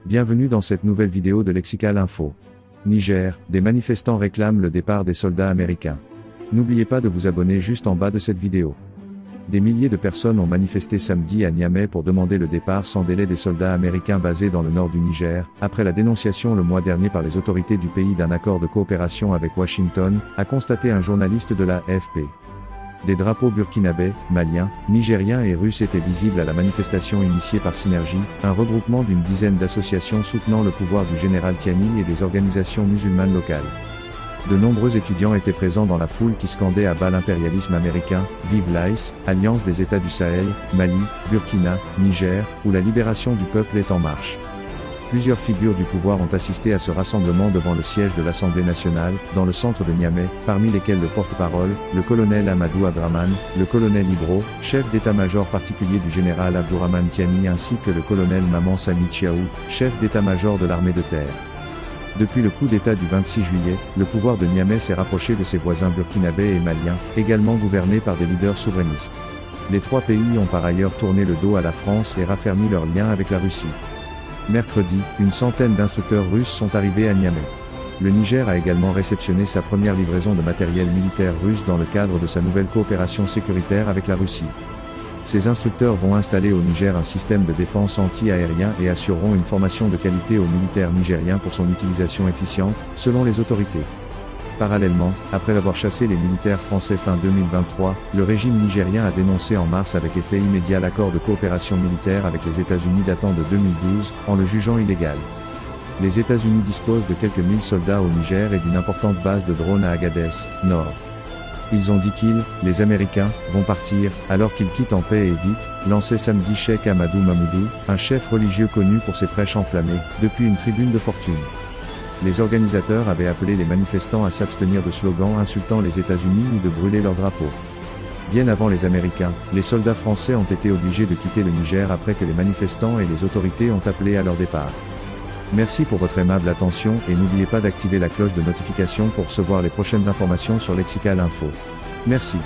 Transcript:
Bienvenue dans cette nouvelle vidéo de Lexical Info. Niger, des manifestants réclament le départ des soldats américains. N'oubliez pas de vous abonner juste en bas de cette vidéo. Des milliers de personnes ont manifesté samedi à Niamey pour demander le départ sans délai des soldats américains basés dans le nord du Niger, après la dénonciation le mois dernier par les autorités du pays d'un accord de coopération avec Washington, a constaté un journaliste de la AFP. Des drapeaux burkinabés, maliens, nigériens et russes étaient visibles à la manifestation initiée par Synergie, un regroupement d'une dizaine d'associations soutenant le pouvoir du général Tiani et des organisations musulmanes locales. De nombreux étudiants étaient présents dans la foule qui scandait à bas l'impérialisme américain, Vive l'AIS, Alliance des États du Sahel, Mali, Burkina, Niger, où la libération du peuple est en marche. Plusieurs figures du pouvoir ont assisté à ce rassemblement devant le siège de l'Assemblée nationale, dans le centre de Niamey, parmi lesquels le porte-parole, le colonel Amadou Abdraman, le colonel Ibro, chef d'état-major particulier du général Abdourahmane Tiani ainsi que le colonel Maman Sani Chiaou, chef d'état-major de l'armée de terre. Depuis le coup d'État du 26 juillet, le pouvoir de Niamey s'est rapproché de ses voisins burkinabés et maliens, également gouvernés par des leaders souverainistes. Les trois pays ont par ailleurs tourné le dos à la France et raffermi leurs liens avec la Russie. Mercredi, une centaine d'instructeurs russes sont arrivés à Niamey. Le Niger a également réceptionné sa première livraison de matériel militaire russe dans le cadre de sa nouvelle coopération sécuritaire avec la Russie. Ces instructeurs vont installer au Niger un système de défense anti-aérien et assureront une formation de qualité aux militaires nigériens pour son utilisation efficiente, selon les autorités. Parallèlement, après avoir chassé les militaires français fin 2023, le régime nigérien a dénoncé en mars avec effet immédiat l'accord de coopération militaire avec les États-Unis datant de 2012, en le jugeant illégal. Les États-Unis disposent de quelques 1000 soldats au Niger et d'une importante base de drones à Agadez, nord. Ils ont dit qu'ils, les Américains, vont partir, alors qu'ils quittent en paix et vite, lançait samedi Cheikh Amadou Mamoudou, un chef religieux connu pour ses prêches enflammés, depuis une tribune de fortune. Les organisateurs avaient appelé les manifestants à s'abstenir de slogans insultant les États-Unis ou de brûler leurs drapeaux. Bien avant les Américains, les soldats français ont été obligés de quitter le Niger après que les manifestants et les autorités ont appelé à leur départ. Merci pour votre aimable attention et n'oubliez pas d'activer la cloche de notification pour recevoir les prochaines informations sur Lexical Info. Merci.